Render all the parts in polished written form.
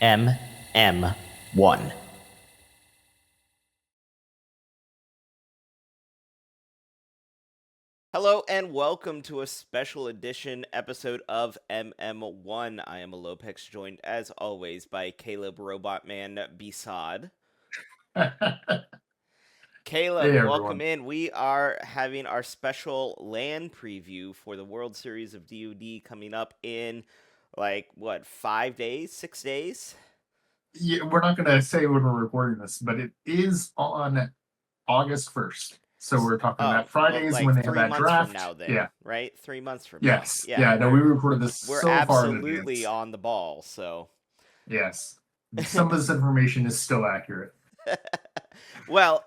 MM1. Hello and welcome to a special edition episode of MM1. I am Alopex, joined as always by Caleb Robotman Besad. Hey Caleb, welcome everyone. in. We are having our special LAN preview for the World Series of DoD coming up in 5 days, 6 days? Yeah, we're not going to say when we're recording this, but it is on August 1st. So we're talking Oh, that well, Friday is like when they have three that months from draft. now, then, Yeah. right? 3 months from now. Yes. Yeah, Yeah. No, we recorded this we're so far in absolutely advance. on the ball. So, Yes. Some of this information is still accurate. well,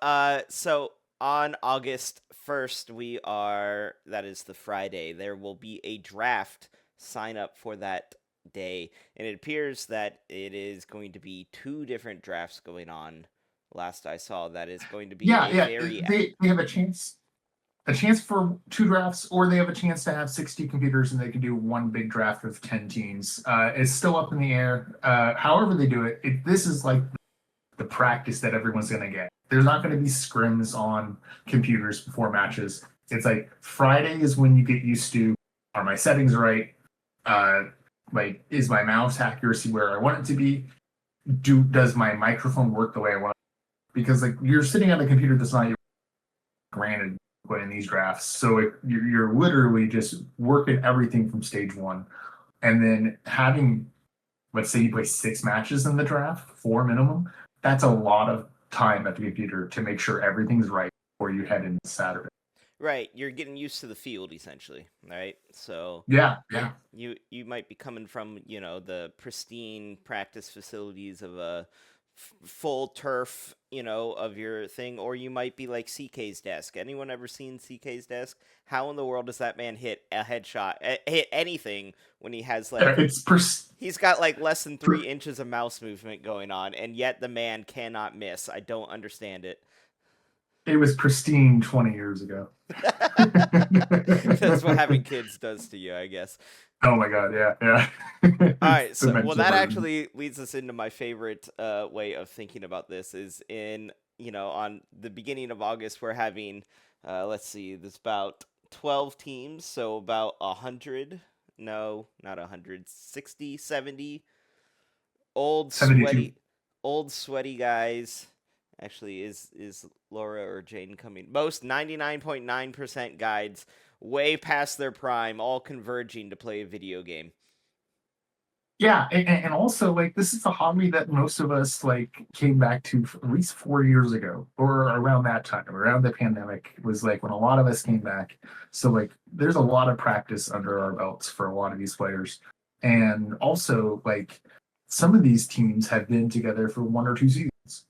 so on August 1st, that is the Friday. There will be a draft sign up for that day, and it appears that it is going to be two different drafts going on. Last I saw, that is going to be Yeah. a Yeah. very They have a chance for two drafts, or they have a chance to have 60 computers and they can do one big draft of 10 teams. It's still up in the air. However they do it, this is like the practice that everyone's going to get. There's not going to be scrims on computers before matches. It's like Friday is when you get used to, are my settings right? Uh, like, is my mouse accuracy where I want it to be? Does my microphone work the way I want it? Because like you're sitting at a computer that's not your granted playing these drafts, so you're literally just working everything from stage one, and then having, let's say you play 6 matches in the draft, 4 minimum. That's a lot of time at the computer to make sure everything's right before you head into Saturday. right. You're getting used to the field essentially, right? So Yeah, yeah. you might be coming from the pristine practice facilities of a full turf of your thing, or you might be like CK's desk. Anyone ever seen CK's desk? How in the world does that man hit a headshot, hit anything when he has Yeah, like it's he's got like less than 3 inches of mouse movement going on, and yet the man cannot miss. I don't understand it. it was pristine 20 years ago. That's what having kids does to you, I guess. Oh my god, yeah, yeah. All It's right, so well, dementia that burden. actually leads us into my favorite way of thinking about this is on the beginning of August we're having let's see, there's about 12 teams, so about 100, no, not 100, 60, 70 old 72. sweaty old sweaty guys. Actually, is Laura or Jane coming? Most 99.9% guides way past their prime, all converging to play a video game. Yeah, and also like this is a hobby that most of us like came back to at least 4 years ago, or around that time, around the pandemic was like when a lot of us came back. So like there's a lot of practice under our belts for a lot of these players, and also like some of these teams have been together for 1 or 2 seasons,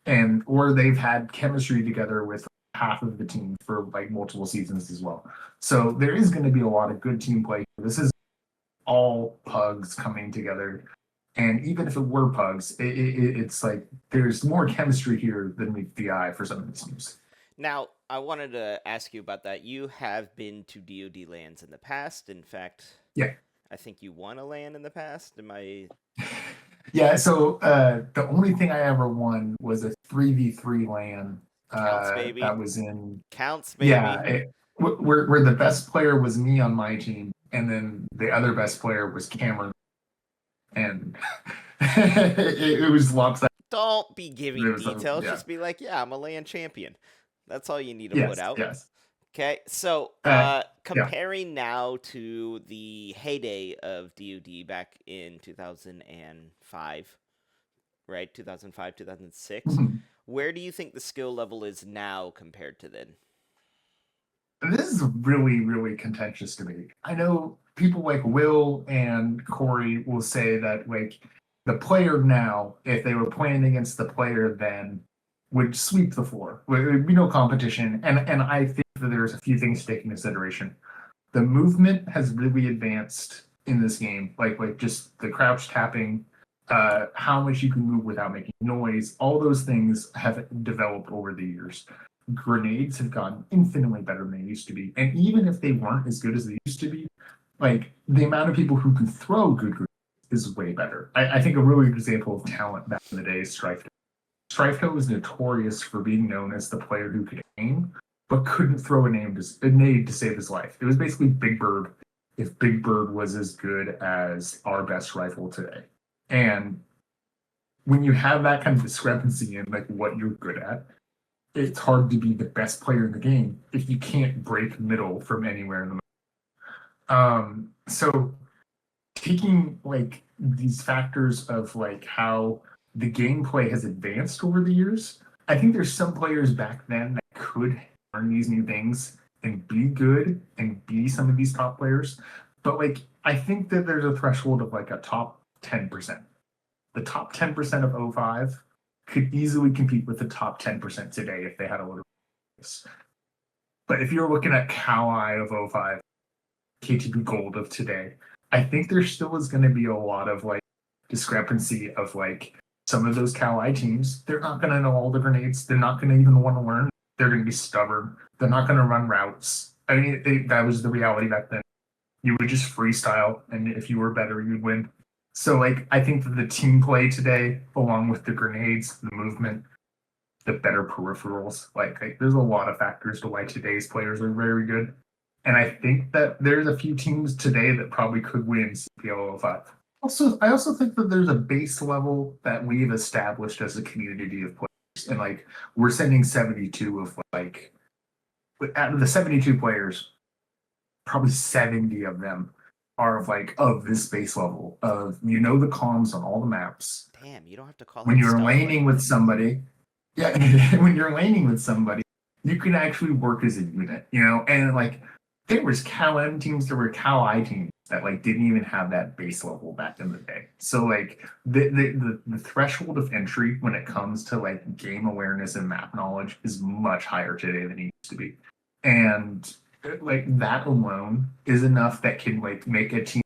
and or they've had chemistry together with half of the team for like multiple seasons as well. So there is going to be a lot of good team play. This is all pugs coming together. And even if it were pugs, it's like there's more chemistry here than meets the eye for some of these teams. Now, I wanted to ask you about that. You have been to DoD lands in the past. In fact, Yeah. I think you won a land in the past. Am I Yeah. So the only thing I ever won was a 3v3 LAN counts, baby? that was in, Counts, yeah, baby. where the best player was me on my team, and then the other best player was Cameron. And it was lopsided. Don't be It giving was, details. yeah. Just be like, yeah, I'm a land champion. That's all you need to put Yes. out. Yes. Okay, so Uh, yeah. comparing now to the heyday of DoD back in 2005, right? 2005, 2006. Mhm. Where do you think the skill level is now compared to then? This is really, really contentious to me. I know people like Will and Corey will say that like the player now, if they were playing against the player then, would sweep the floor. Would be no competition. And I think that there's a few things to take into consideration. The movement has really advanced in this game, like just the crouch tapping, how much you can move without making noise. All those things have developed over the years. Grenades have gotten infinitely better than they used to be, and even if they weren't as good as they used to be, like the amount of people who can throw good grenades is way better. I think a really good example of talent back in the day is Strife. Strifeko was notorious for being known as the player who could aim, but couldn't throw a nade to save his life. It was basically Big Bird if Big Bird was as good as our best rifle today. And when you have that kind of discrepancy in like what you're good at, it's hard to be the best player in the game if you can't break middle from anywhere in the middle. So taking like these factors of like how the gameplay has advanced over the years, I think there's some players back then that could learn these new things and be good and be some of these top players. But like I think that there's a threshold of like a top 10%. The top 10% of O5 could easily compete with the top 10% today if they had a little bit. But if you're looking at Kawhi of O5, KTB Gold of today, I think there still is going to be a lot of like discrepancy of like some of those Kawhi teams. They're not going to know all the grenades. They're not going to even want to learn. They're going to be stubborn. They're not going to run routes. I mean, that was the reality back then. You would just freestyle, and if you were better, you'd win. So, like, I think that the team play today, along with the grenades, the movement, the better peripherals, like there's a lot of factors to why today's players are very good. And I think that there's a few teams today that probably could win CPL 05. Also, I also think that there's a base level that we've established as a community of players. And like we're sending 72 of like out of the 72 players, probably 70 of them are of this base level of the comms on all the maps. Damn, you don't have to call When out you're stuff like laning with that. somebody, yeah, when you're laning with somebody, you can actually work as a unit, and like there was Cal M teams, there were Cal I teams that like didn't even have that base level back in the day. So like the threshold of entry when it comes to like game awareness and map knowledge is much higher today than it used to be. And like that alone is enough that can like make a team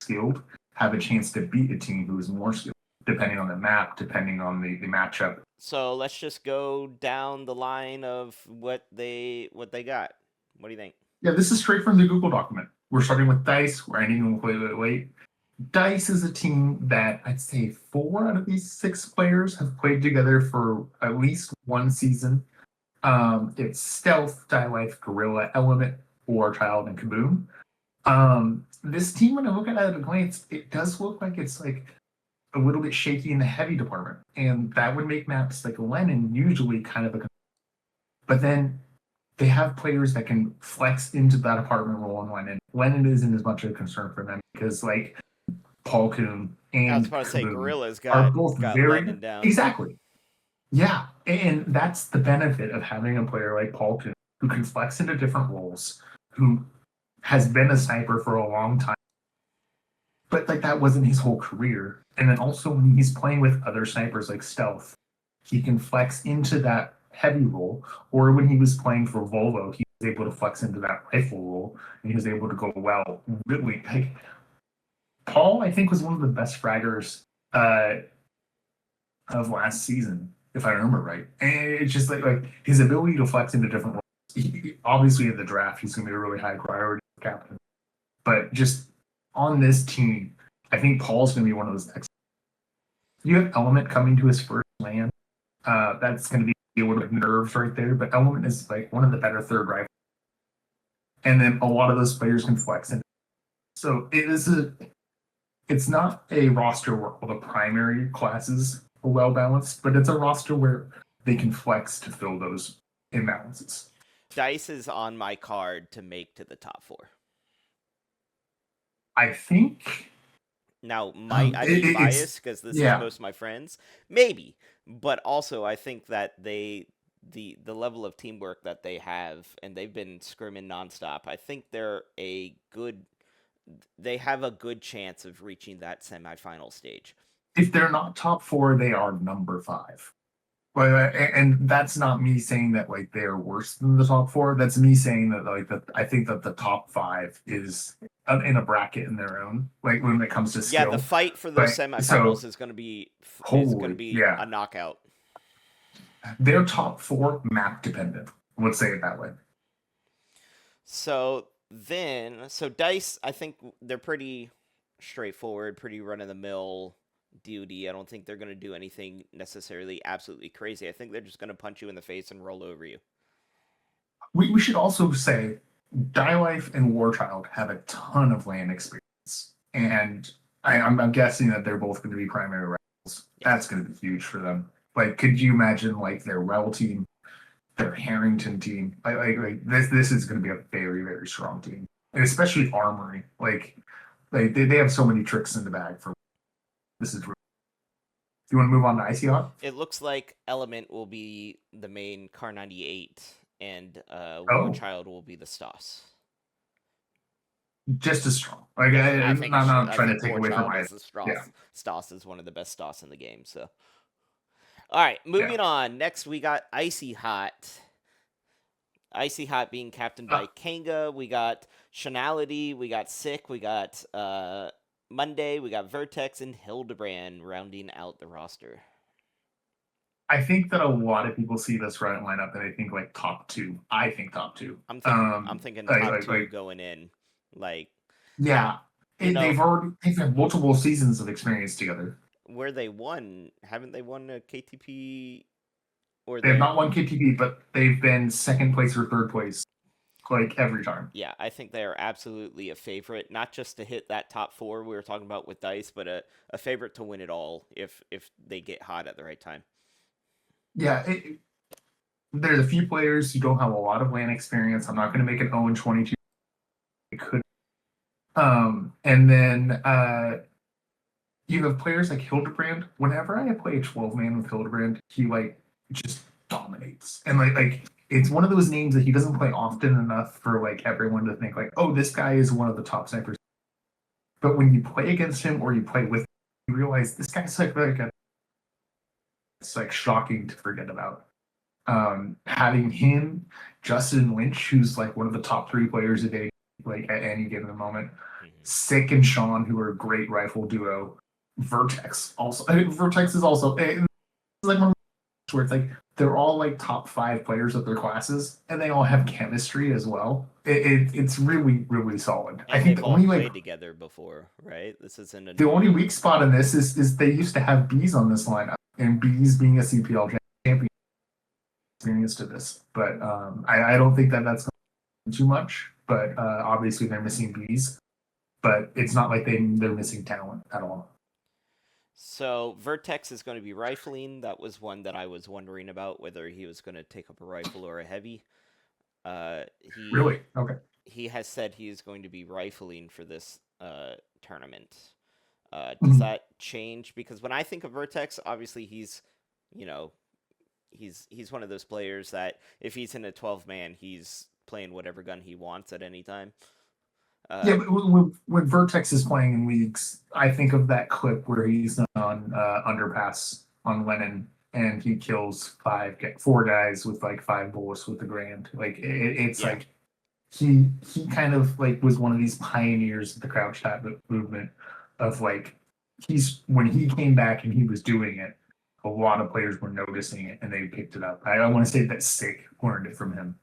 skilled have a chance to beat a team who is more skilled, depending on the map, depending on the matchup. So let's just go down the line of what they got. What do you think? Yeah, this is straight from the Google document. We're starting with Dice. We're ending with Wait. Dice is a team that I'd say 4 out of these 6 players have played together for at least one season. It's Stealth, Die Life, Gorilla, Element, War Child, and Kaboom. This team, when I look at it at a glance, it does look like it's like a little bit shaky in the heavy department, and that would make maps like Lennon usually kind of a. But then they have players that can flex into that department role in Lennon. Lennon isn't as much of a concern for them because like Paul Kuhn I was and about to say Kaboom Gorilla's are got both got very Lennon down. exactly. Yeah, and that's the benefit of having a player like Paul Kuhn who can flex into different roles, who has been a sniper for a long time, but like that wasn't his whole career. And then also when he's playing with other snipers like Stealth, he can flex into that heavy role. Or when he was playing for Volvo, he was able to flex into that rifle role, and he was able to go well. Really, like Paul, I think was one of the best fraggers of last season, if I remember right. And it's just like his ability to flex into different roles. Obviously, in the draft, he's going to be a really high priority captain. But just on this team, I think Paul's going to be one of those next. You have Element coming to his first land. That's going to be a little bit nerves right there. But Element is like one of the better third rifles. And then a lot of those players can flex in. So it's not a roster where all the primary classes are well balanced, but it's a roster where they can flex to fill those imbalances. Dice is on my card to make to the top 4. I think Now, might I be it's biased because this is yeah. most of my friends? Maybe, but also I think that the level of teamwork that they have, and they've been scrimming nonstop. I think they have a good chance of reaching that semifinal stage. If they're not top 4, they are number 5. Well, and that's not me saying that like they are worse than the top 4. That's me saying that like that I think that the top 5 is in a bracket in their own, like when it comes to Yeah, the skill. fight for those But so semifinals is going to be holy a yeah, knockout. their top 4 map dependent. Let's say it that way. So Dice, I think they're pretty straightforward, pretty run of the mill DoD. I don't think they're going to do anything necessarily absolutely crazy. I think they're just going to punch you in the face and roll over you. We should also say Die Life and Warchild have a ton of land experience. And I'm guessing that they're both going to be primary rivals. That's Yes. going to be huge for them. Like, could you imagine like their Rel team, their Harrington team? Like this is going to be a very, very strong team. And especially Armory. Like they have so many tricks in the bag for this is really. Do you want to move on to Icy Hot? It looks like Element will be the main Car 98, and Oh, Warchild will be the Stoss. just as strong. Like Yeah, I'm not I trying think to take away from Warchild either. is the Yeah. Stoss. Stoss is one of the best Stoss in the game. So, all right, Yeah. moving on. Next, we got Icy Hot. Icy Hot being captained Uh, by Kanga. We got Shanality. We got Sick. We got Monday. We got Vertex and Hildebrand rounding out the roster. I think that a lot of people see this right lineup and they think like top two. I think top two. I'm thinking top two going in. Like, Yeah, you know, they've had multiple seasons of experience together. where they won, haven't they won a KTP or They have the not won KTP, but they've been second place or third place like every time. yeah, I think they are absolutely a favorite, not just to hit that top four we were talking about with Dice, but a favorite to win it all if they get hot at the right time. Yeah, there's a few players who don't have a lot of LAN experience. I'm not going to make an 0-22. It could. And then you have players like Hildebrand. Whenever I play a 12 man with Hildebrand, he like just dominates. And like it's one of those names that he doesn't play often enough for like everyone to think like, oh, this guy is one of the top snipers. But when you play against him or you play with him, you realize this guy's it's like shocking to forget about. Having him, Justin Lynch, who's like one of the top three players a day, like at any given moment, Mm-hmm. Sick and Sean, who are a great rifle duo. Vertex also. I mean, Vertex is also like one where it's like they're all like top five players of their classes, and they all have chemistry as well. It's really really solid. I And think they've all played together before, right? This isn't a the only new. weak spot in this is they used to have bees on this lineup, and bees being a CPL champion experience to this, but I don't think that that's going to too much. But obviously they're missing bees, but it's not like they're missing talent at all. So Vertex is going to be rifling. That was one that I was wondering about whether he was going to take up a rifle or a heavy. Uh, he Really? Okay. he has said he is going to be rifling for this tournament. Does Mhm. that change? Because when I think of Vertex, obviously you know, he's one of those players that if he's in a 12 man, he's playing whatever gun he wants at any time. Yeah, Uh, but when Vertex is playing in leagues, I think of that clip where he's on underpass on Lennon and he kills four guys with like five bullets with the Grand. Like it's yeah, like he kind of like was one of these pioneers of the crouch tap movement of like he's when he came back and he was doing it, a lot of players were noticing it and they picked it up. I want to say that Sick learned it from him.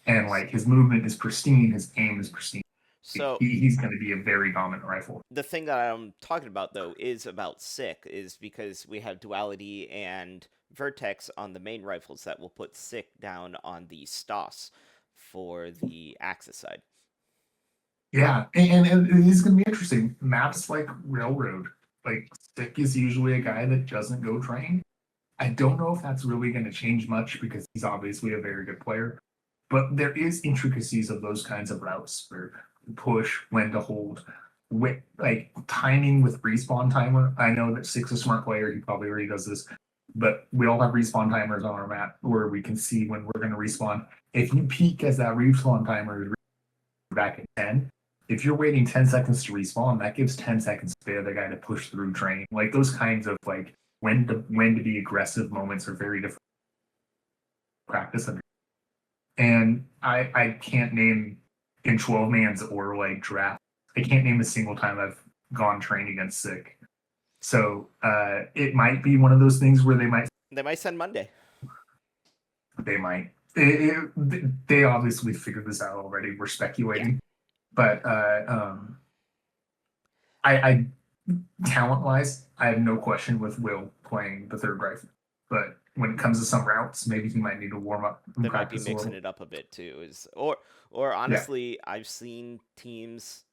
And like his movement is pristine, his aim is pristine. so He's going to be a very dominant rifle. the thing that I'm talking about though is about Sick is because we have Duality and Vertex on the main rifles that will put Sick down on the Stoss for the Axis side. Yeah, and it is going to be interesting. Maps like Railroad, like Sick is usually a guy that doesn't go train. I don't know if that's really going to change much because he's obviously a very good player. But there is intricacies of those kinds of routes where push, when to hold, with like timing with respawn timer. I know that Six is a smart player; he probably already does this, but we all have respawn timers on our map where we can see when we're going to respawn. If you peak as that respawn timer is back at 10, if you're waiting 10 seconds to respawn, that gives 10 seconds for the other guy to push through train. Like those kinds of like when to be aggressive moments are very different practice. And I can't name in 12 mans or like draft. I can't name a single time I've gone train against Sick. So it might be one of those things where They might send Monday. they might they obviously figured this out already. We're Yeah. speculating, but I talent wise, I have no question with Will playing the third rifle. But when it comes to some routes, maybe he might need to warm up and They might be practice a mixing little. it up a bit too. Or Yeah, honestly, I've seen teams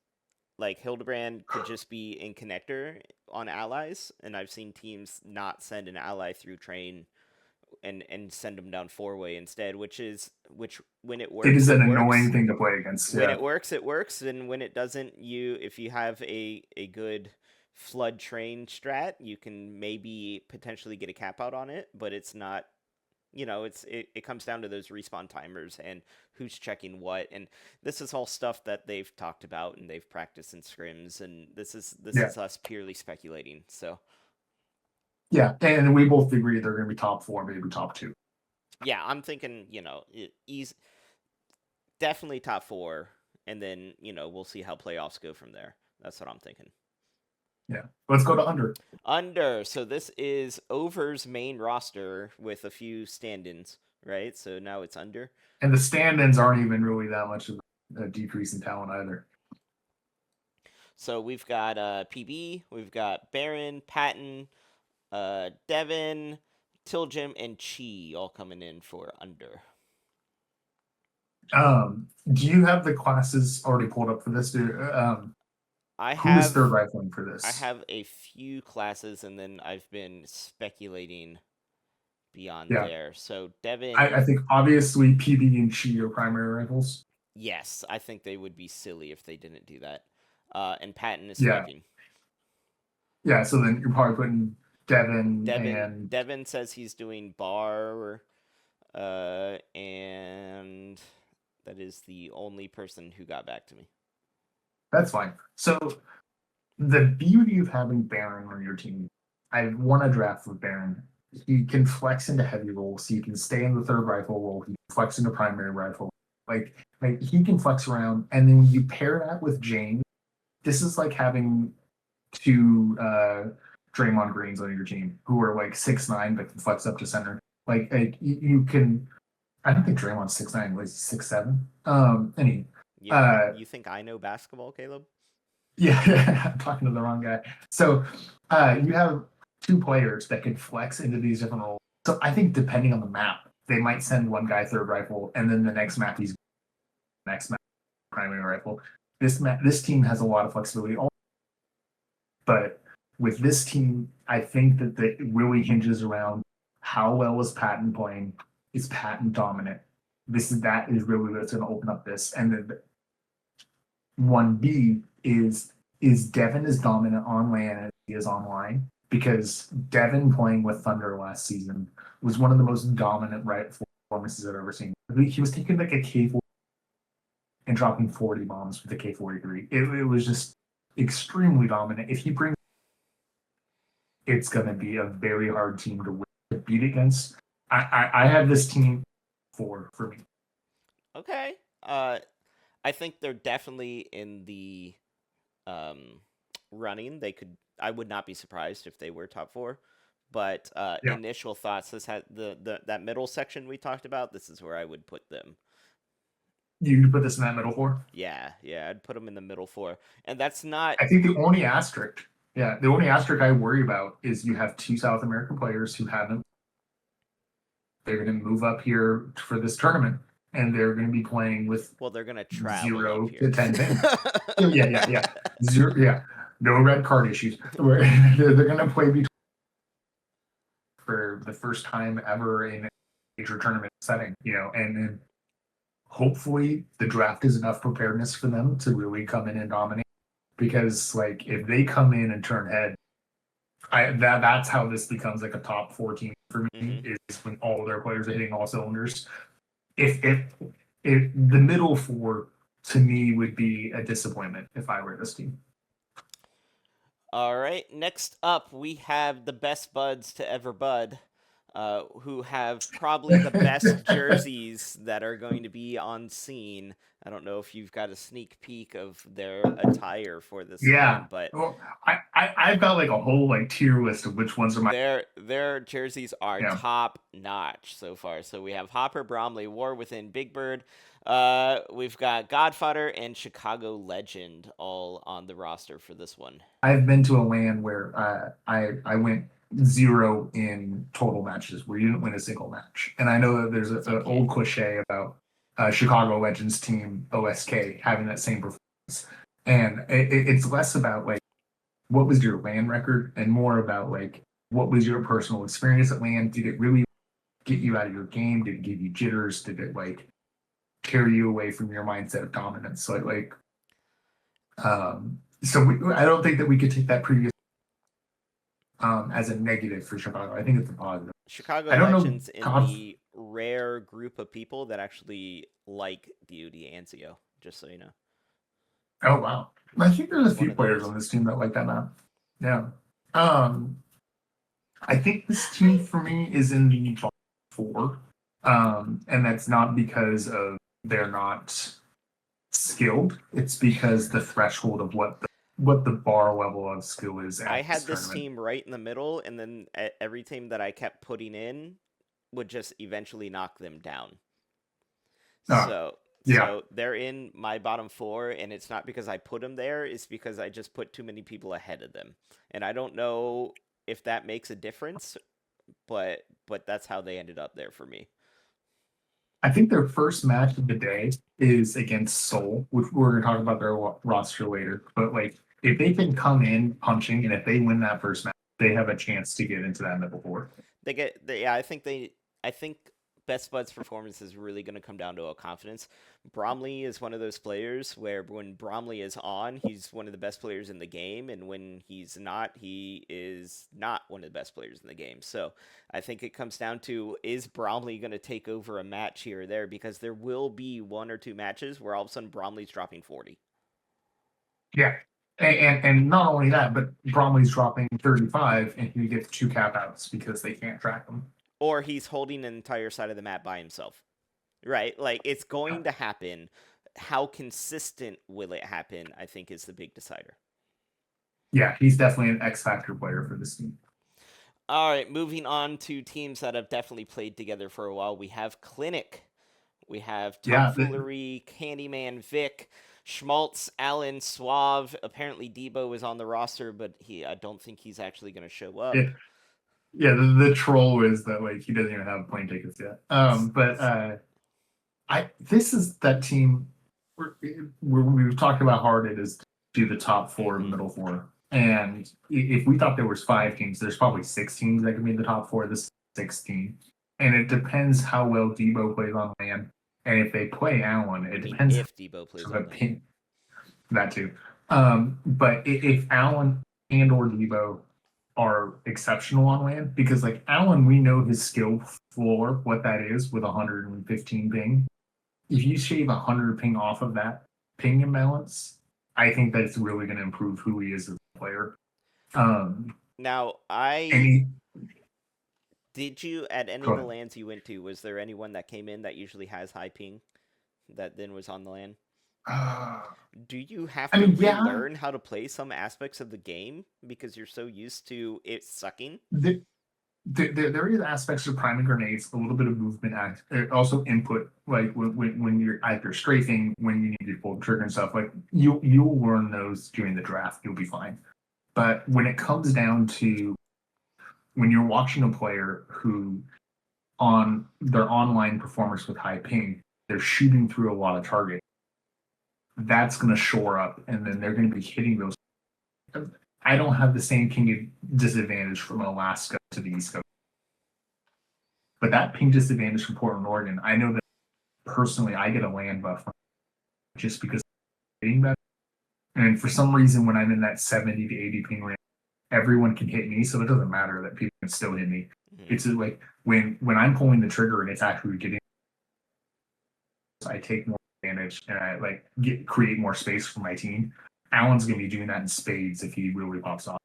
like Hildebrand could just be in connector on allies, and I've seen teams not send an ally through train and send them down four-way instead, which when it is it an works. annoying thing to play against. When Yeah, it works, and when it doesn't, if you have a good flood train strat, you can maybe potentially get a cap out on it, but it's not, it comes down to those respawn timers and who's checking what, and this is all stuff that they've talked about and they've practiced in scrims, and this yeah, is us purely speculating. So yeah. And we both agree they're going to be top four, maybe top two. yeah, I'm thinking, he's definitely top four, and then we'll see how playoffs go from there. That's what I'm thinking. Yeah. Let's go to under. Under. So this is over's main roster with a few stand-ins, right? So now it's under. And the stand-ins aren't even really that much of a decrease in talent either. So we've got PB, we've got Baron, Patton, Devin, Tiljim, and Chi all coming in for under. Do you have the classes already pulled up for this? I Who is third have rifling for I this? have a few classes, and then I've been speculating beyond Yeah, there. So Devin, I think obviously PB and Chi are primary rifles. yes, I think they would be silly if they didn't do that. And Patton is Yeah, sniping. yeah. So then you're probably putting Devin and Devin says he's doing bar, and that is the only person who got back to me. that's fine. So the beauty of having Baron on your team, I won a draft with Baron. He can flex into heavy roles. He can stay in the third rifle role. He can flex into primary rifle. Like he can flex around. And then when you pair that with James, this is like having two Draymond Greens on your team who are like 6'9" but can flex up to center. Like you can. I don't think Draymond's 6'9", was 6'7". Any. You think I know basketball, Caleb? Yeah, I'm talking to the wrong guy. So you have two players that can flex into these different roles. So I think depending on the map, they might send one guy third rifle, and then the next map primary rifle. This team has a lot of flexibility, but with this team, I think that it really hinges around how well is Patton playing. Is Patton dominant? That is really what's going to open up this, and then 1B is Devin as dominant on land as he is online? Because Devin playing with Thunder last season was one of the most dominant right performances I've ever seen. He was taking like a K4 and dropping 40 bombs with a K43. It was just extremely dominant. If he brings, it's going to be a very hard team to beat against. I have this team for me. Okay. I think they're definitely in the um running. They could. I would not be surprised if they were top four. But Yeah, initial thoughts. This had that middle section we talked about. This is where I would put them. you put this in that middle four. Yeah, I'd put them in the middle four, and that's not. I think the only asterisk I worry about is you have two South American players who haven't. They're going to move up here for this tournament, and they're going to be playing with Well, they're gonna travel up 0 to here. 10 pings. Yeah. Zero, yeah. No red card issues. They're going to play between for the first time ever in a major tournament setting, and hopefully the draft is enough preparedness for them to really come in and dominate. Because like if they come in and turn head, that's how this becomes like a top 14 for me Mm-hmm. is when all their players are hitting all cylinders. If the middle four to me would be a disappointment if I were this team. All right. Next up, we have the best buds to ever bud. who have probably the best jerseys that are going to be on scene. I don't know if you've got a sneak peek of their attire for this Yeah. game, but Well, I've got like a whole like tier list of which ones are my their jerseys are yeah. top notch so far. So we have Hopper, Bromley, War Within, Big Bird. We've got Godfather and Chicago Legend all on the roster for this one. I've been to a LAN where I went 0 in total matches where you didn't win a single match. And I know that there's That's an okay. old cliche about Chicago Legends team OSK having that same performance. And it's less about like what was your LAN record and more about like what was your personal experience at LAN? Did it really get you out of your game? Did it give you jitters? Did it like carry you away from your mindset of dominance? So I don't think that we could take that previous as a negative for Chicago. I think it's a positive. Chicago I don't know. Legends in the rare group of people that actually like DoD and Zio, just so you know. Oh wow, I think there's a One few of players those. on this team that like that map. Yeah. Um, I think this team for me is in the top 4, and that's not because of they're not skilled. It's because the threshold of what the bar level of skill is I at this had this tournament. team right in the middle, and then every team that I kept putting in would just eventually knock them down. Oh, So yeah. so they're in my bottom 4, and it's not because I put them there, it's because I just put too many people ahead of them. And I don't know if that makes a difference, but that's how they ended up there for me. I think their first match of the day is against Seoul, which we're going to talk about their roster later. But like, if they can come in punching, and if they win that first match, they have a chance to get into that middle 4. Yeah, I think Best Bud's performance is really going to come down to a confidence. Bromley is one of those players where when Bromley is on, he's one of the best players in the game, and when he's not, he is not one of the best players in the game. So I think it comes down to, is Bromley going to take over a match here or there, because there will be one or two matches where all of a sudden Bromley's dropping 40. Yeah, and not only that, but Bromley's dropping 35, and he gets 2 cap outs because they can't track him. Or he's holding an entire side of the map by himself. Right? Like, it's going to happen. How consistent will it happen, I think, is the big decider. Yeah, he's definitely an X factor player for this team. All right, moving on to teams that have definitely played together for a while. We have Clinic. We have Yeah, Tomfoolery, Candyman, Vic, Schmaltz, Allen, Suave. Apparently, Debo is on the roster, but I don't think he's actually going to show up. yeah, yeah. The troll is that like he doesn't even have plane tickets yet. But I this is that team where we've talked about how hard it is to do the top 4 and Mm-hmm. middle 4. And if we thought there was 5 teams, there's probably 6 teams that can be in the top 4. This is 16, and it depends how well Debo plays on land, and if they play Allen, it I mean, depends if Debo plays of on a land. pin that too. But if Allen and or Debo are exceptional on land, because like Allen, we know his skill floor, what that is with 115 ping. If you shave 100 ping off of that ping imbalance, I think that's really going to improve who he is as a player. Now, And he, did you, at any of the lands you went to, was there anyone that came in that usually has high ping that then was on the land? uh, Do you have I to mean, yeah, relearn how to play some aspects of the game because you're so used to it sucking? there is aspects of priming grenades, a little bit of movement, also input, like when you're either strafing, when you need to pull the trigger and stuff. Like you'll learn those during the draft, you'll be fine. But when it comes down to when you're watching a player who on their online performance with high ping, they're shooting through a lot of targets. That's going to shore up, and then they're going to be hitting those. I don't have the same ping disadvantage from Alaska to the East Coast, but that ping disadvantage from Portland, Oregon, I know that personally I get a land buff just because I'm hitting better. And for some reason, when I'm in that 70 to 80 ping range, everyone can hit me, so it doesn't matter that people can still hit me. Mm-hmm. It's like when I'm pulling the trigger and it's actually getting, I take more advantage and I create more space for my team. Allen's gonna be doing that in spades if he really pops off.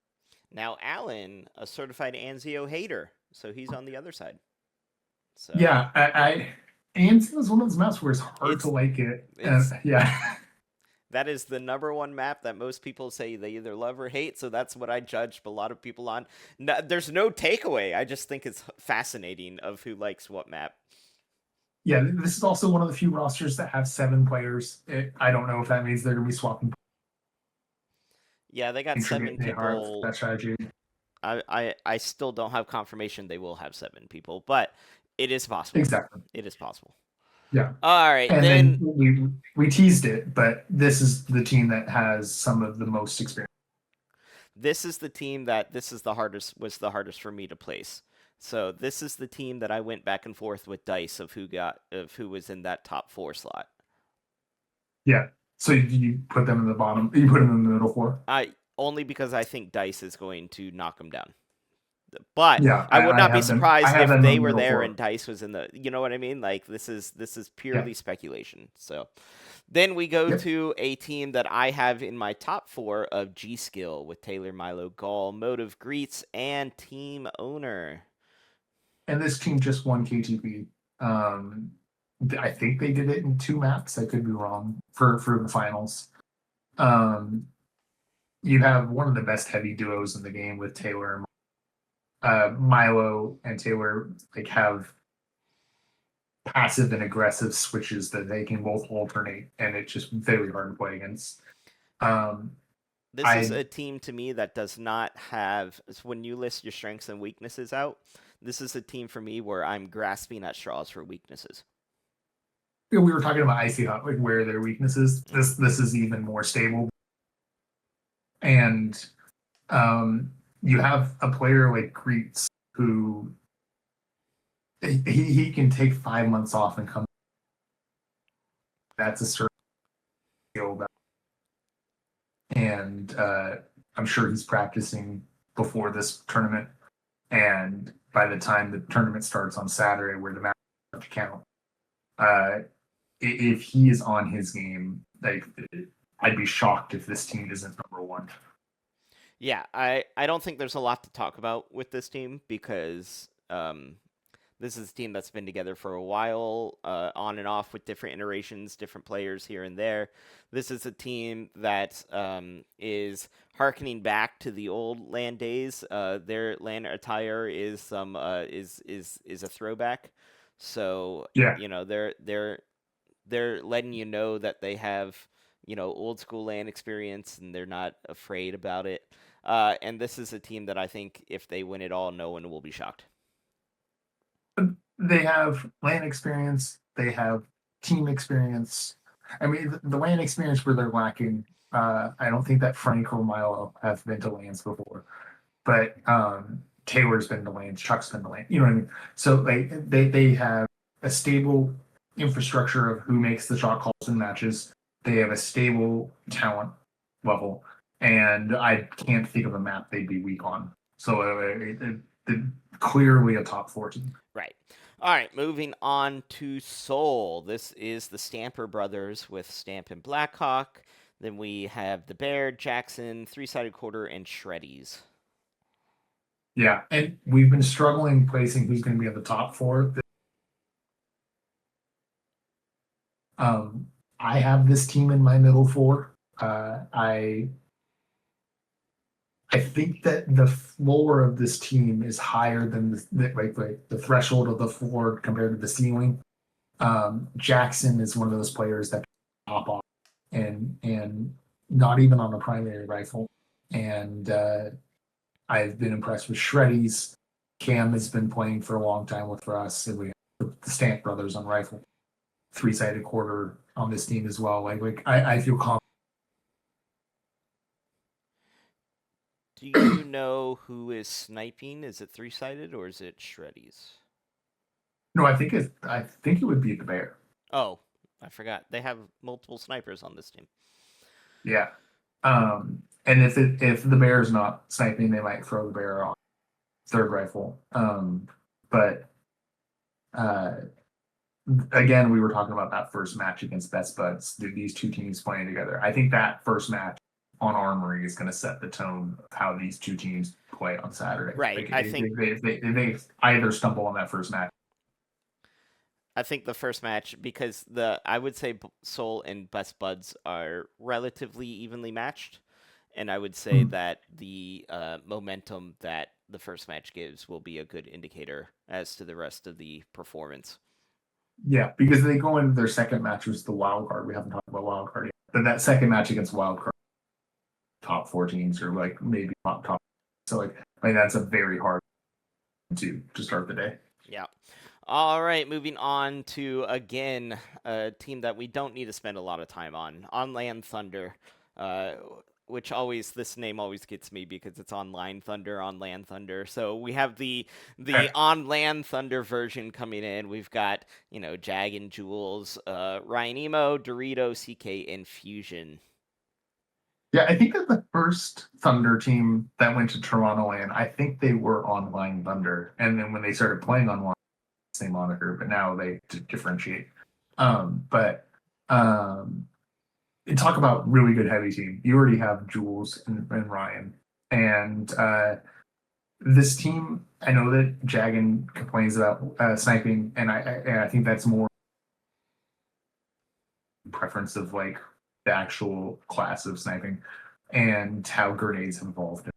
Now, Alan, a certified Anzio hater, so he's on the other side. So Yeah, Anson is one of those maps where it's hard to it's like it. it's Yeah. that is the number one map that most people say they either love or hate. So that's what I judge a lot of people on. No, there's no takeaway. I just think it's fascinating of who likes what map. Yeah, this is also one of the few rosters that have 7 players. I don't know if that means they're going to be swapping Yeah, they got points or seven getting hard for people. that strategy. I still don't have confirmation they will have 7 people, but it is possible. Exactly. It is possible. Yeah. All right, And then then we teased it, but this is the team that has some of the most experience. this is the team that this is the hardest was the hardest for me to place. So this is the team that I went back and forth with dice of who was in that top 4 slot. Yeah. So you put them in the bottom. You put them in the middle 4. I only because I think dice is going to knock them down. But Yeah, I would not be I surprised have if them in they the were middle there 4. and dice was in the. You know what I mean? Like this is Yeah. purely speculation. So then we go Yep. to a team that I have in my top 4 of G Skill with Taylor, Milo, Gall, Motive, Greets, and Team Owner. And this team just won KTP. Um, I think they did it in 2 maps. I could be wrong for the finals. Um, you have one of the best heavy duos in the game with Taylor and Milo and Taylor like have passive and aggressive switches that they can both alternate, and it's just very hard to play against. Um, This is I a team to me that does not have when you list your strengths and weaknesses out. This is a team for me where I'm grasping at straws for weaknesses. we were talking about Icy Hot, like where their weaknesses. This is even more stable, and you have a player like Greets who he can take 5 months off and come. That's a certain skill, and I'm sure he's practicing before this tournament. And by the time the tournament starts on Saturday, where the match start to count, uh, if he is on his game, like I'd be shocked if this team isn't number 1. Yeah, I don't think there's a lot to talk about with this team because this is a team that's been together for a while, on and off with different iterations, different players here and there. This is a team that is harkening back to the old LAN days. Their LAN attire is some is a throwback. So Yeah, they're letting you know that they have old school LAN experience and they're not afraid about it. And this is a team that I think if they win it all, no one will be shocked. they have LAN experience. They have team experience. I mean, the LAN experience where they're lacking. I don't think that Frank or Milo have been to LANs before, but Taylor's been to LANs, Chuck's been to LANs. You know what I mean? So like they have a stable infrastructure of who makes the shot calls in matches. They have a stable talent level, and I can't think of a map they'd be weak on. So clearly a top 4 team. Right. All right, moving on to Seoul. This is the Stamper brothers with Stamp and Blackhawk. Then we have the Bear, Jackson, Three Sided Quarter, and Shreddies. Yeah, and we've been struggling placing who's going to be in the top 4. I have this team in my middle 4. I think that the floor of this team is higher than like the threshold of the floor compared to the ceiling. Jackson is one of those players that can pop off and not even on a primary rifle. And I've been impressed with Shreddies. Cam has been playing for a long time with for us, and we have the Stamp brothers on rifle, three-sided quarter on this team as well. Like I feel confident. Do you know who is sniping? Is it Three Sided or is it Shreddies? No, I think it would be the Bear. Oh, I forgot. They have multiple snipers on this team. Yeah. And if the Bear's not sniping, they might throw the Bear on third rifle. But uh, again, we were talking about that first match against Best Buds. These two teams playing together. I think that first match on Armory is going to set the tone of how these two teams play on Saturday. Right. Like if they either stumble on that first match. I think the first match, because I would say Soul and Best Buds are relatively evenly matched, and I would say Mhm. that the momentum that the first match gives will be a good indicator as to the rest of the performance. Yeah, because they go into their second match, which is the wild card. We haven't talked about wild card yet, but that second match against wild card top four teams or like maybe not top. So like that's a very hard to start the day. Yeah. All right, moving on to again a team that we don't need to spend a lot of time on Land Thunder, uh, which always this name always gets me because it's Online Thunder on Land Thunder. So we have the Okay. on Land Thunder version coming in. We've got Jag and Jules, Ryan Emo, Dorito, CK, and Fusion. Yeah, I think that the first Thunder team that went to Toronto and I think they were Online Thunder, and then when they started playing online, same moniker, but now they differentiate. But talk about really good heavy team. You already have Jules and Ryan, and this team. I know that Jagan complains about sniping, and I think that's more preference of like the actual class of sniping and how grenades have evolved.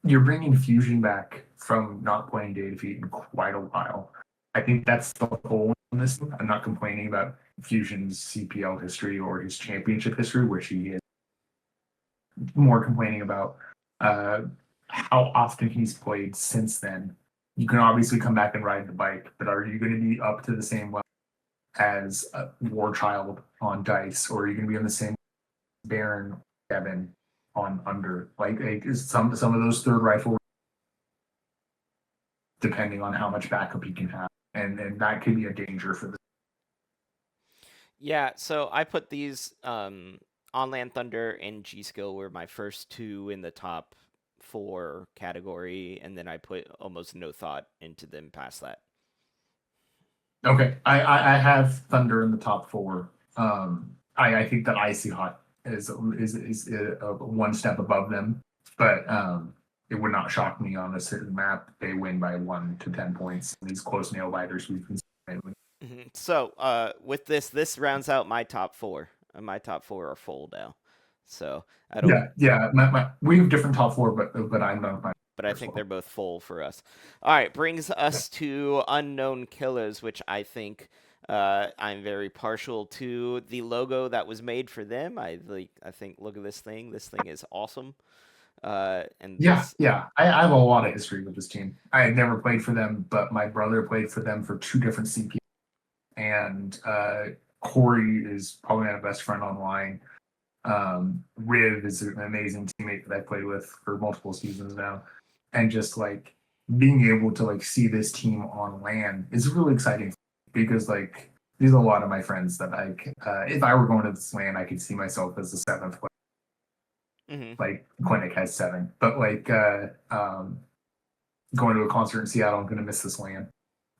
You're bringing Fusion back from not playing Day Defeat in quite a while. I think that's the whole in this. I'm not complaining about Fusion's CPL history or his championship history, which he is more complaining about uh, how often he's played since then. You can obviously come back and ride the bike, but are you going to be up to the same level as a War Child on Dice, or are you going to be on the same Baron Kevin on Under? Like some of those third rifle, depending on how much backup he can have, and that could be a danger for the. Yeah, so I put these on Land Thunder and G Skill were my first two in the top four category, and then I put almost no thought into them past that. Okay, I have Thunder in the top four. I think that Icy Hot is one step above them, but it would not shock me on a certain map they win by 1 to 10 points. These close nail biters we've been seeing lately. So, with this rounds out my top four. My top four are full now. So I don't, Yeah. We have different top four, but I'm not my but I as think they're well. both full for us. All right, brings us to Unknown Killers, which I think I'm very partial to the logo that was made for them. I think look at this thing. This thing is awesome. And this Yeah. I have a lot of history with this team. I had never played for them, but my brother played for them for two different CP, and Corey is probably my best friend online. Riv is an amazing teammate that I played with for multiple seasons now, and just like being able to like see this team on land is really exciting because like these are a lot of my friends that if I were going to this land, I could see myself as the seventh player. mhm. Like Quinnick has seven, but like going to a concert in Seattle, I'm going to miss this land.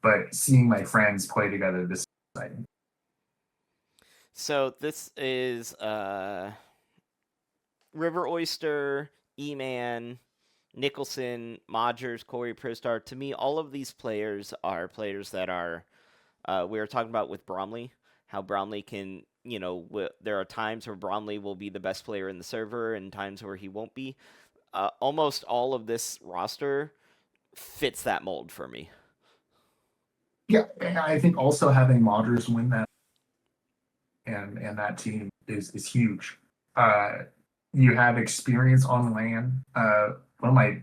But seeing my friends play together, this is exciting. So this is River Oyster, E-Man, Nicholson, Modgers, Corey Prostar. To me, all of these players are players that are we were talking about with Bromley, how Bromley can, there are times where Bromley will be the best player in the server and times where he won't be. Almost all of this roster fits that mold for me. Yeah, and I think also having Modgers win that and that team is huge. Uh, you have experience on land. One of my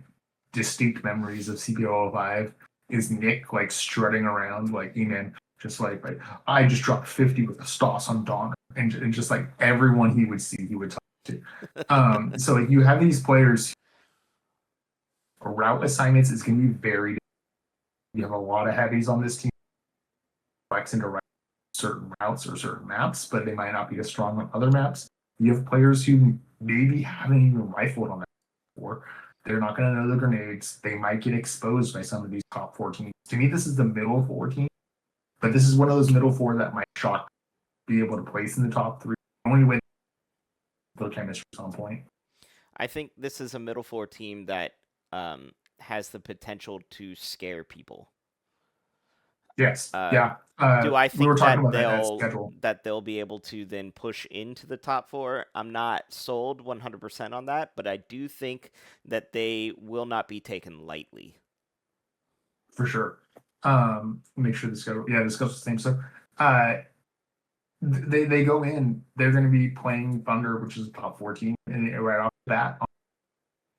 distinct memories of CPO 05 is Nick like strutting around like E-Man, just like I just dropped 50 with a Stoss on Donner, and just like everyone he would see, he would talk to. So like you have these players. Route assignments is going to be very. You have a lot of heavies on this team. Flex into certain routes or certain maps, but they might not be as strong on other maps. You have players who maybe haven't even rifled on that before. They're not going to know the grenades. They might get exposed by some of these top four teams. To me, this is the middle four team, but this is one of those middle four that might shock, be able to place in the top three. The only way their chemistry is on point. I think this is a middle four team that has the potential to scare people. Yes, Uh, yeah. do I We were think talking that about that schedule. they'll be able to then push into the top four? I'm not sold 100% on that, but I do think that they will not be taken lightly. For sure. Make sure the schedule. Yeah, the schedule's the same. So, uh, they go in. They're going to be playing Thunder, which is a top 14, and right off the bat,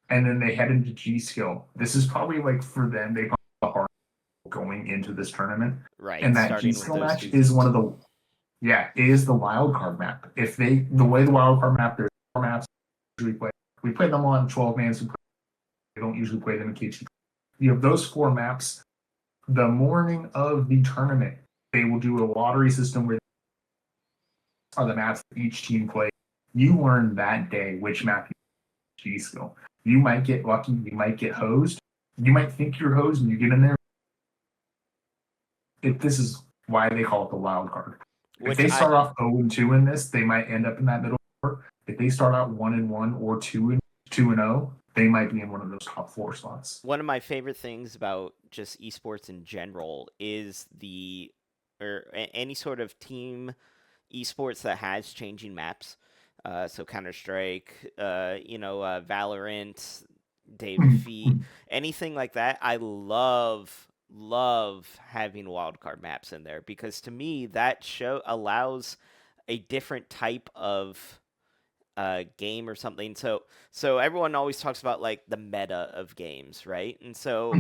and then they head into G Skill. This is probably like for them. They probably have a hard going into this tournament, Right, and that G starting with Skill those match two is one teams. of the it is the wild card map. If the way the wild card map, there's four maps we play. We play them on 12 man. So we don't usually play them in KT. You have those four maps. The morning of the tournament, they will do a lottery system where are the maps that each team plays. You learn that day which map you G skill. You might get lucky, you might get hosed. You might think you're hosed and you get in there. This is why they call it the wild card. If Which they I start off 0-2 in this, they might end up in that middle four. If they start out 1-1 or 2-0, they might be in one of those top four slots. One of my favorite things about just esports in general is any sort of team esports that has changing maps. So Counter Strike, Valorant, Day of Defeat, anything like that. I love having wildcard maps in there because to me that show allows a different type of game or something. So everyone always talks about like the meta of games, right? And so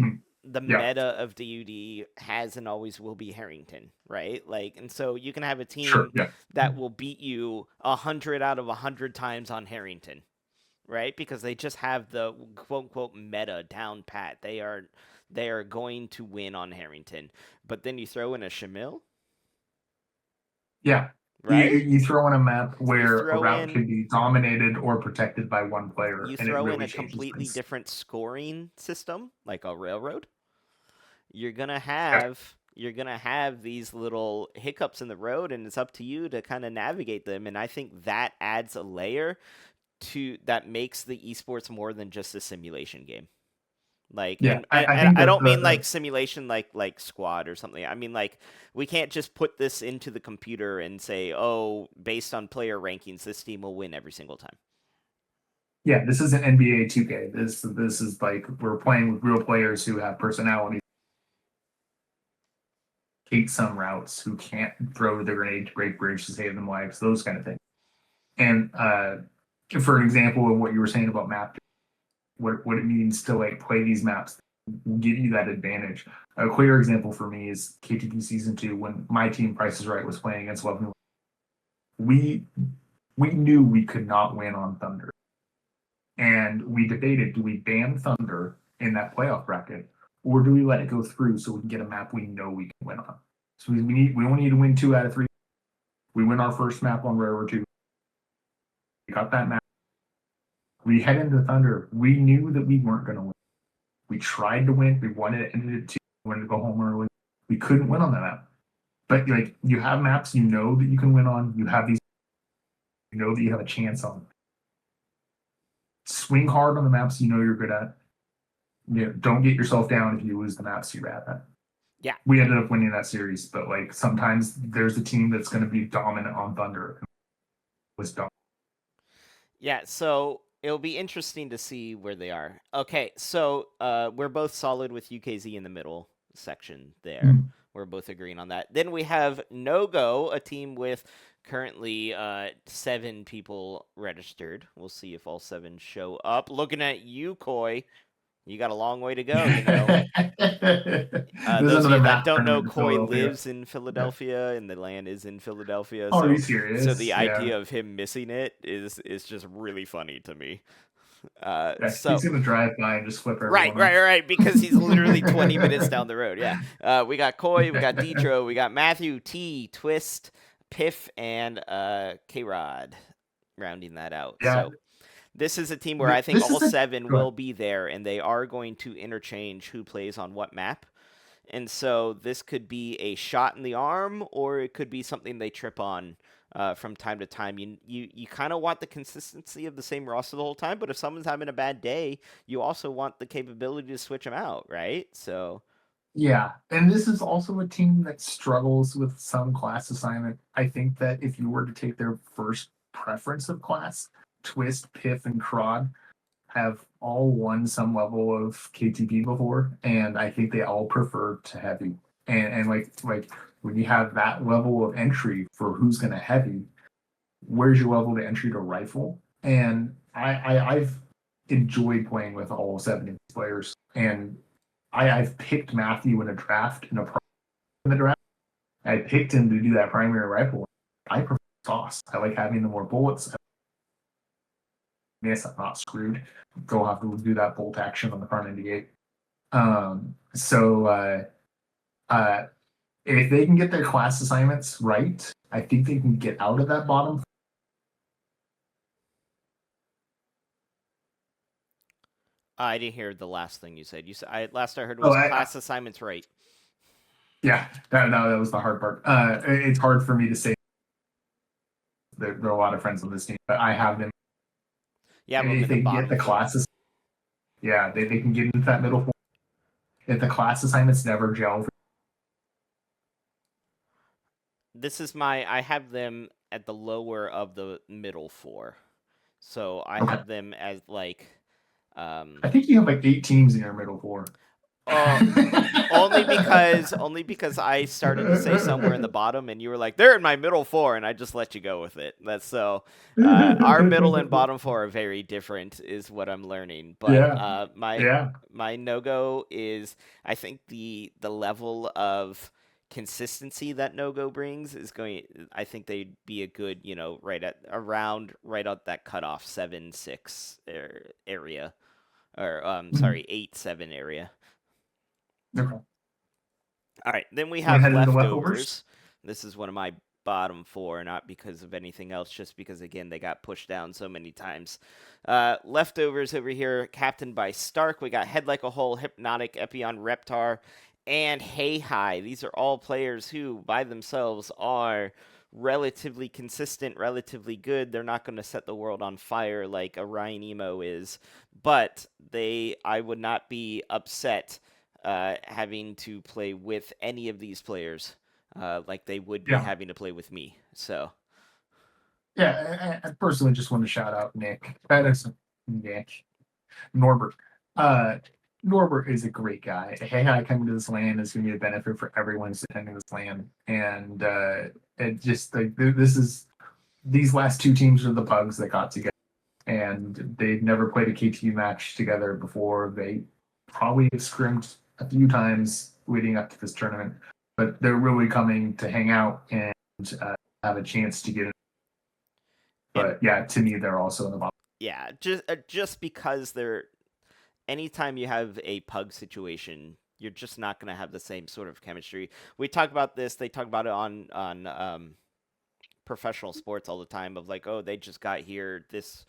the Yeah, meta of DoD has and always will be Harrington, right? Like, and so you can have a sure. team Yeah. that will beat you 100 out of 100 times on Harrington, right? Because they just have the quote unquote meta down pat. They are going to win on Harrington. But then you throw in a Shamil, Yeah. right? You throw in a map You where a throw route in can be dominated or protected by one player, you and it throw in really a changes completely things. different scoring system like a railroad, you're going to Yeah. have these little hiccups in the road, and it's up to you to kind of navigate them. And I think that adds a layer to that makes the esports more than just a simulation game. Like, Yeah, and, I, and, I and think I that don't mean like simulation like squad or something. I mean like we can't just put this into the computer and say, oh, based on player rankings, this team will win every single time. yeah, this isn't NBA 2K. This is like we're playing with real players who have personality, hate some routes, who can't throw the grenade to break bridge to save them lives, those kind of things. And for example of what you were saying about map, what it means to like play these maps will give you that advantage. A clear example for me is KTP Season 2 when my team Price is Right was playing against Love New. We we knew we could not win on Thunder. And we debated, do we ban Thunder in that playoff bracket, or do we let it go through so we can get a map we know we can win on? So we only need to win 2 out of 3. We win our first map on Railroad 2. We got that map. We head into Thunder. We knew that we weren't going to win. We tried to win. We wanted it, ended it 2. We wanted to go home early. We couldn't win on that map. But like you have maps you know that you can win on. You have these you know that you have a chance on. Swing hard on the maps you know you're good at. Don't get yourself down if you lose the maps you're bad at. Yeah. We ended up winning that series, but like sometimes there's a team that's going to be dominant on Thunder. Was dominant. Yeah, so it'll be interesting to see where they are. Okay, so we're both solid with UKZ in the middle section there. We're both agreeing on that. Then we have No Go, a team with currently 7 people registered. We'll see if all 7 show up. Looking at you, Koi. You got a long way to go, you know. There's Those of another you that map don't know, tournament in Koi Philadelphia. lives in Yeah. Philadelphia, and the land is in Philadelphia. Oh, are you So the serious? Yeah. idea of him missing it is just really funny to me. Yeah. He's So gonna drive by and just flip right, everyone right, off. right, because he's literally 20 minutes down the road. Yeah. We got Koi, we got Detro, we got Matthew, T, Twist, Piff, and K Rod rounding that out. Yeah. So this is a team where I think This all is a 7 go ahead. will be there, and they are going to interchange who plays on what map. And so this could be a shot in the arm, or it could be something they trip on from time to time. You kind of want the consistency of the same roster the whole time, but if someone's having a bad day, you also want the capability to switch them out, right? So Yeah, and this is also a team that struggles with some class assignment. I think that if you were to take their first preference of class, Twist, Piff, and Crod have all won some level of KTP before, and I think they all prefer to heavy. And like when you have that level of entry for who's going to heavy, where's your level to entry to rifle? And I've enjoyed playing with all 7 of these players, and I've picked Matthew in a draft in the draft. I picked him to do that primary rifle. I prefer sauce. I like having the more bullets. Yes, I'm not screwed. Go have to do that bolt action on the front end gate. So if they can get their class assignments right, I think they can get out of that bottom. I didn't hear the last thing you said. You said last I heard Oh, was class assignments right. yeah, that was the hard part. It's hard for me to say. There are a lot of friends on this team, but I have them. Yeah, I'm If moving they to can get bottom the four. classes, yeah, they can get into that middle four. If the class assignments never gel, This is I have them at the lower of the middle four. So I okay. have them as like I think you have like 8 teams in your middle four. uh only because I started to say somewhere in the bottom and you were like they're in my middle four and I just let you go with it. That's so our middle and bottom four are very different is what I'm learning. But Yeah, my yeah, no-go is I think the level of consistency that no-go brings is going I think they'd be a good, right at around right at that cutoff 7-6 area or Mhm. sorry 8-7 area. Okay. All right, then we Want to have head into leftovers? leftovers. This is one of my bottom four, not because of anything else, just because again they got pushed down so many times. Leftovers over here, captained by Stark. We got Head Like a Hole, Hypnotic, Epion, Reptar, and Hey Hi. These are all players who, by themselves, are relatively consistent, relatively good. They're not going to set the world on fire like Orion Emo is, but I would not be upset having to play with any of these players like they would be Yeah. having to play with me. So Yeah, I personally just want to shout out Nick. That is Nick. Norbert. Uh, Norbert is a great guy. Hey, I coming to this land is going to be a benefit for everyone who's attending this land, and it just like this is these last 2 teams are the pugs that got together, and they've never played a KTU match together before. They probably have scrimmed a few times leading up to this tournament, but they're really coming to hang out and have a chance to get. and But yeah, to me, they're also in the bottom. yeah, just because they're anytime you have a pug situation, you're just not going to have the same sort of chemistry. We talk about this. They talk about it on professional sports all the time of like, oh, they just got here this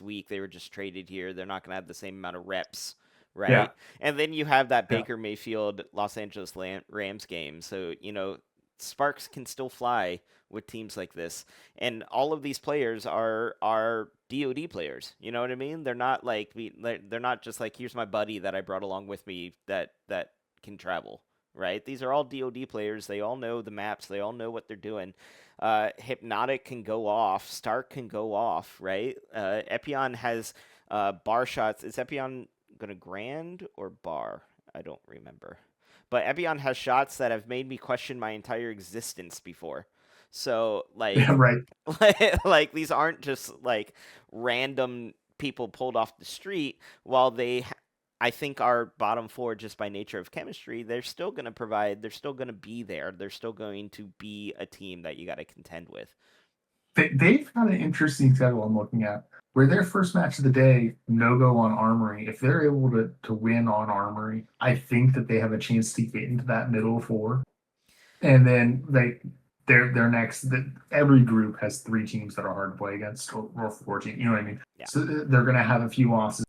week. They were just traded here. They're not going to have the same amount of reps, Yeah, right? And then you have that yeah, Baker Mayfield Los Angeles Rams game. So sparks can still fly with teams like this, and all of these players are DoD players. You know what I mean? They're not like they're not just like here's my buddy that I brought along with me that can travel. Right? These are all DoD players. They all know the maps. They all know what they're doing. Hypnotic can go off. Stark can go off, right? Epion has bar shots. Is Epion going to grand or bar? I don't remember. But Epion has shots that have made me question my entire existence before. So, yeah, like, right. like these aren't just like random people pulled off the street. While I think our bottom four, just by nature of chemistry, they're still going to provide. They're still going to be there. They're still going to be a team that you got to contend with. They've got an interesting schedule I'm looking at where their first match of the day, no go on Armory. If they're able to win on Armory, I think that they have a chance to get into that middle four. And then their next every group has 3 teams that are hard to play against or 14. You know what I mean? Yeah, So they're going to have a few losses,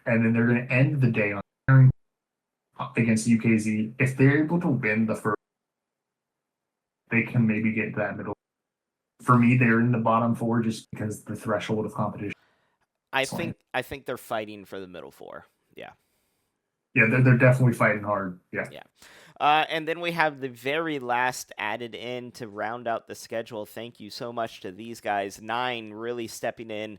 and then they're going to end the day on against UKZ. If they're able to win the first, they can maybe get to that middle. For me, they're in the bottom four just because the threshold of competition I is lame. think I think they're fighting for the middle four. Yeah. Yeah, they're definitely fighting hard. Yeah. Yeah. And then we have the very last added in to round out the schedule. Thank you so much to these guys. Nine really stepping in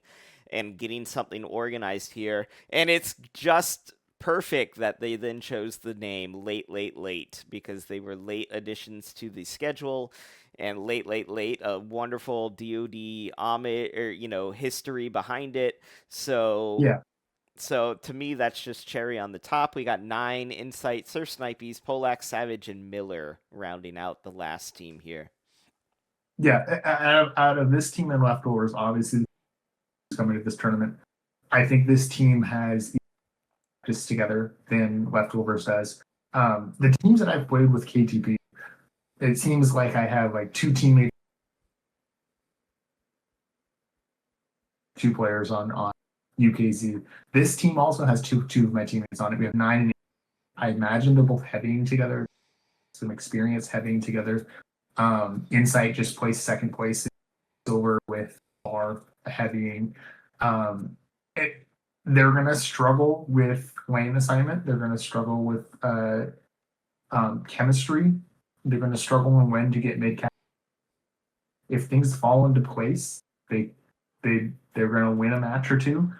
and getting something organized here. And it's just perfect that they then chose the name Late, Late, Late because they were late additions to the schedule. And late, late, late, a wonderful DoD homage or history behind it. So Yeah. so to me, that's just cherry on the top. We got 9 Insight, Sir Snipes, Polak, Savage, and Miller rounding out the last team here. Yeah. Out of this team and leftovers, obviously coming to this tournament, I think this team has just together than leftovers does. The teams that I've played with KTP, it seems like I have like two teammates, two players on UKZ. This team also has two of my teammates on it. We have 9 and 8. I imagine they're both heavying together, some experience heavying together. Insight just placed second place silver with R heavying. Um, it, they're going to struggle with lane assignment. They're going to struggle with chemistry. They're going to struggle on when to get mid cap. If things fall into place, they're going to win a match or two.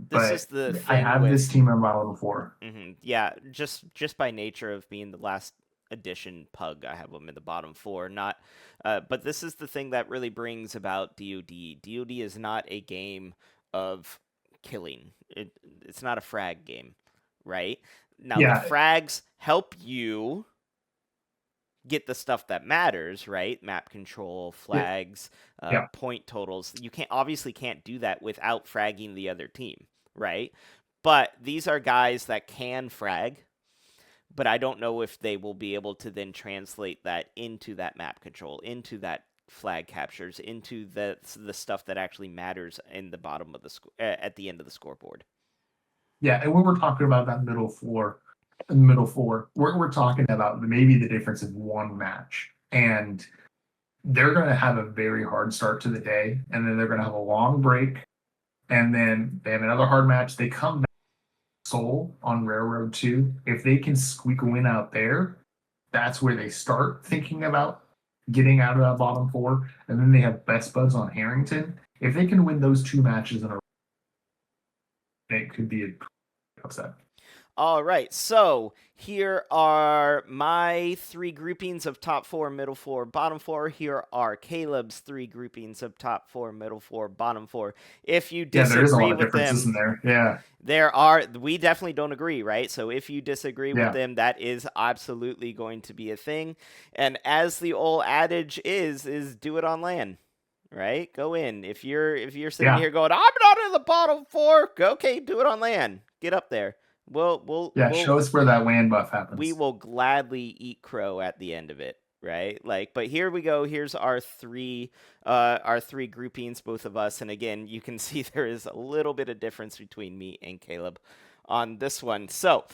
This is But the I thing have this with team in bottom four. yeah, just by nature of being the last edition pug, I have them in the bottom 4. Not, but this is the thing that really brings about DoD. DoD is not a game of killing. It's not a frag game, right? Now the Yeah, frags help you get the stuff that matters, right? Map control, yeah, flags, yeah, point totals. You can't do that without fragging the other team, right? But these are guys that can frag, but I don't know if they will be able to then translate that into that map control, into that flag captures, into the stuff that actually matters in the bottom of at the end of the scoreboard. yeah. And when we're talking about that middle four, we're talking about maybe the difference in one match. And they're going to have a very hard start to the day. And then they're going to have a long break. And then they have another hard match. They come back to Seoul on Railroad 2. If they can squeak a win out there, that's where they start thinking about getting out of that bottom four. And then they have Best Buds on Harrington. If they can win those two matches in a row, it could be a upset. All right, so here are my 3 groupings of top 4, middle 4, bottom 4. Here are Caleb's 3 groupings of top 4, middle 4, bottom 4. If you Yeah, there is a lot disagree of with differences them, in there. Yeah, we definitely don't agree, right? So if you disagree with yeah, them, that is absolutely going to be a thing. And as the old adage is do it on land. Right? Go in. If you're sitting yeah, here going, I'm not in the bottom 4, okay, do it on land. Get up there. We'll we'll yeah. we'll Show us where that land buff we happens. will gladly eat crow at the end of it, right? Like, but here we go. Here's our three groupings, both of us. And again, you can see there is a little bit of difference between me and Caleb on this one. So,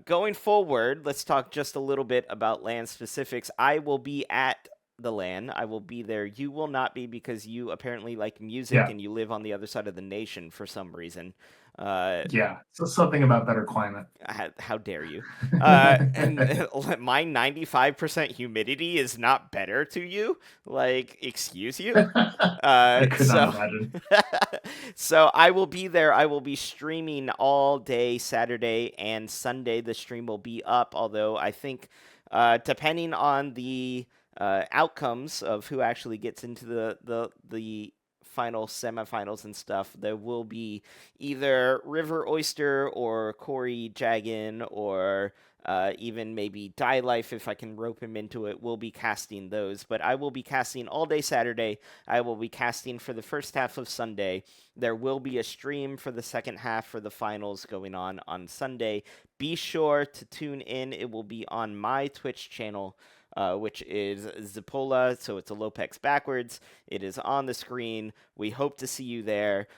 going forward, let's talk just a little bit about land specifics. I will be at the LAN. I will be there. You will not be because you apparently like music Yeah, and you live on the other side of the nation for some reason. Uh, yeah. So something about better climate. how dare you? And my 95% humidity is not better to you? Like, excuse you? I could not So, imagine. so I will be there. I will be streaming all day Saturday and Sunday. The stream will be up, although I think, depending on the outcomes of who actually gets into the final semifinals and stuff, there will be either River Oyster or Corey Jagan or even maybe Die Life if I can rope him into it. We'll be casting those, but I will be casting all day Saturday. I will be casting for the first half of Sunday. There will be a stream for the second half for the finals going on Sunday. Be sure to tune in. It will be on my Twitch channel. Which is Zapola, so it's a Lopex backwards. It is on the screen. We hope to see you there.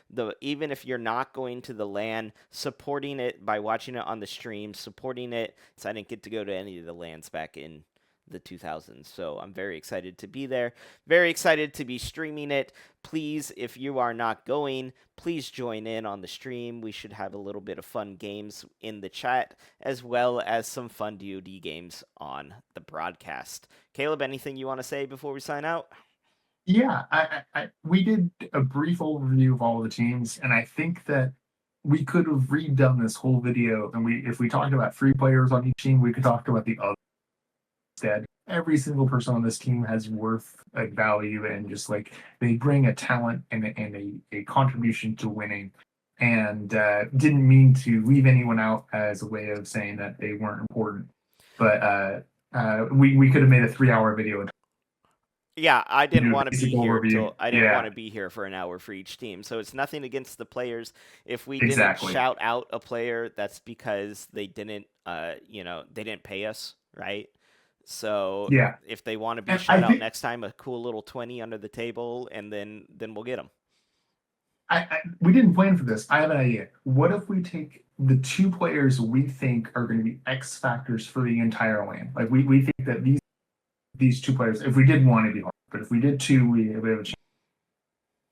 Even if you're not going to the LAN, supporting it by watching it on the stream, supporting it. So I didn't get to go to any of the LANs back in the 2000s. So I'm very excited to be there. Very excited to be streaming it. Please, if you are not going, please join in on the stream. We should have a little bit of fun games in the chat, as well as some fun DoD games on the broadcast. Caleb, anything you want to say before we sign out? Yeah, we did a brief overview of all the teams, and I think that we could have redone this whole video. And if we talked about 3 players on each team, we could talk about the other instead. Every single person on this team has worth, like, value, and just like they bring a talent and a contribution to winning. And didn't mean to leave anyone out as a way of saying that they weren't important, but we could have made a 3-hour video and Yeah, I didn't do a want to basic be here overview. till I didn't want Yeah, to be here for an hour for each team. So it's nothing against the players. If we didn't exactly. shout out a player, that's because they didn't pay us, right? So Yeah, if they want to be and I shout out think next time, a cool little 20 under the table, and then we'll get them. we didn't plan for this. I have an idea. What if we take the 2 players we think are going to be X factors for the entire lane? Like we think that these 2 players, if we did one, it'd be hard. But if we did 2, we have a chance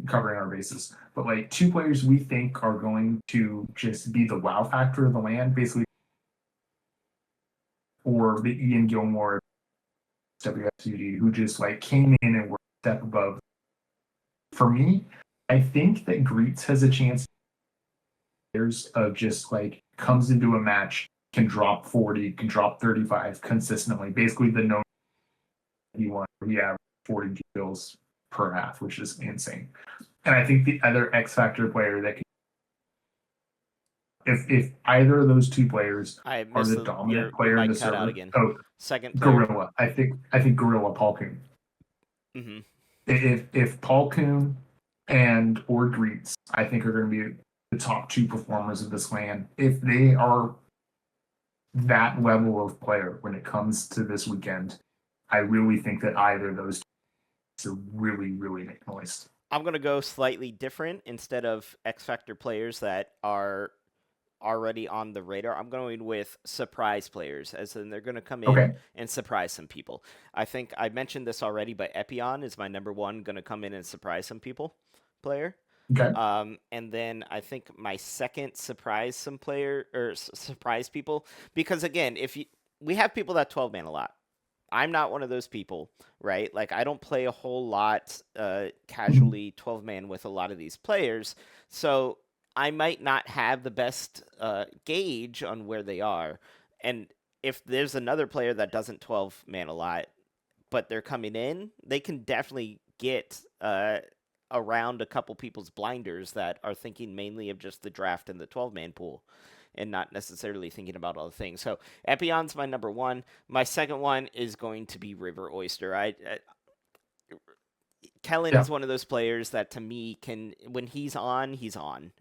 covering our bases. But like 2 players we think are going to just be the wow factor of the land, basically, or the Ian Gilmore WSUD, who just like came in and were a step above. For me, I think that Greets has a chance of just like comes into a match, can drop 40, can drop 35 consistently. Basically, the no he won, he averaged 40 kills per half, which is insane. And I think the other X factor player that can, if either of those 2 players I are missed the your dominant your player in the mic cut out server, again. oh, Second player. Gorilla. I think Gorilla Paul Coon. Hmm. If Paul Coon and or Greets, I think are going to be the top 2 performers of this land. If they are that level of player when it comes to this weekend, I really think that either of those to really, really make noise. I'm gonna go slightly different. Instead of X Factor players that are already on the radar, I'm going with surprise players, as in they're going to come in Okay. and surprise some people. I think I mentioned this already, but Epion is my number one, going to come in and surprise some people player. Okay. And then I think my second surprise some player or surprise people, because again, if you we have people that 12 man a lot. I'm not one of those people, right? Like I don't play a whole lot casually 12 man with a lot of these players, so I might not have the best gauge on where they are. And if there's another player that doesn't 12 man a lot, but they're coming in, they can definitely get around a couple people's blinders that are thinking mainly of just the draft and the 12 man pool and not necessarily thinking about other things. So Epion's my number one. My second one is going to be River Oyster. Kellen Yeah. is one of those players that to me can when he's on,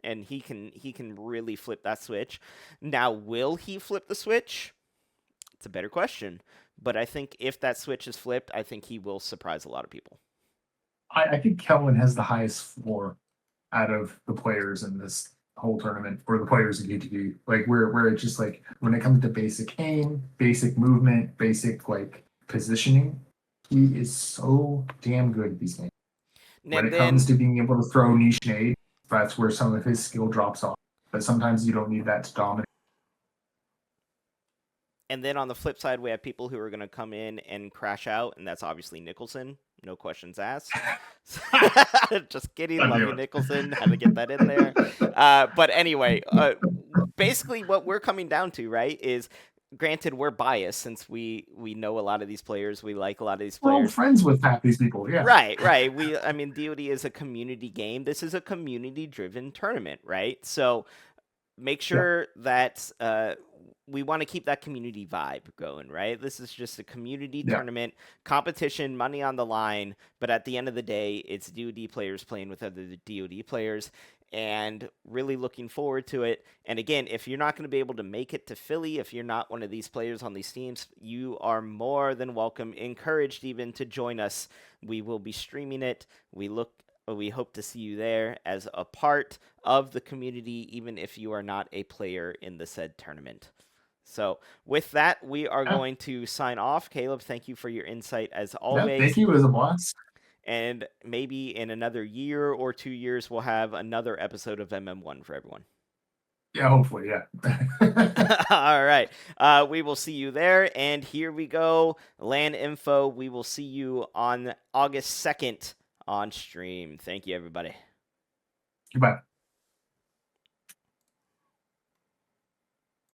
and he can really flip that switch. Now, will he flip the switch? It's a better question. But I think if that switch is flipped, I think he will surprise a lot of people. I think Kellen has the highest floor out of the players in this whole tournament, or the players in GTD. Like where it's just like when it comes to basic aim, basic movement, basic like positioning, he is so damn good at these games. When And it comes then to being able to throw niche nade, that's where some of his skill drops off. But sometimes you don't need that to dominate. and then on the flip side, we have people who are going to come in and crash out, and that's obviously Nicholson. No questions asked. Just kidding. God Love damn you, it. Nicholson. Had to get that in there. But anyway, basically, what we're coming down to, right, is granted we're biased since we know a lot of these players. We like a lot of these We're all players. friends with half these people, yeah. Right, right. I mean, DoD is a community game. This is a community-driven tournament, right? So make Yeah. sure that we want to keep that community vibe going, right? This is just a community Yeah. tournament, competition, money on the line, but at the end of the day, it's DoD players playing with other DoD players, and really looking forward to it. And again, if you're not going to be able to make it to Philly, if you're not one of these players on these teams, you are more than welcome, encouraged even to join us. We will be streaming it. We hope to see you there as a part of the community, even if you are not a player in the said tournament. So with that, we are Yeah, going to sign off. Caleb, thank you for your insight as yeah, thank always. you. It was a blast. And maybe in another year or 2 years, we'll have another episode of MM1 for everyone. Yeah, hopefully, yeah. All right. We will see you there. And here we go. LAN info. We will see you on August 2nd on stream. Thank you, everybody. Goodbye.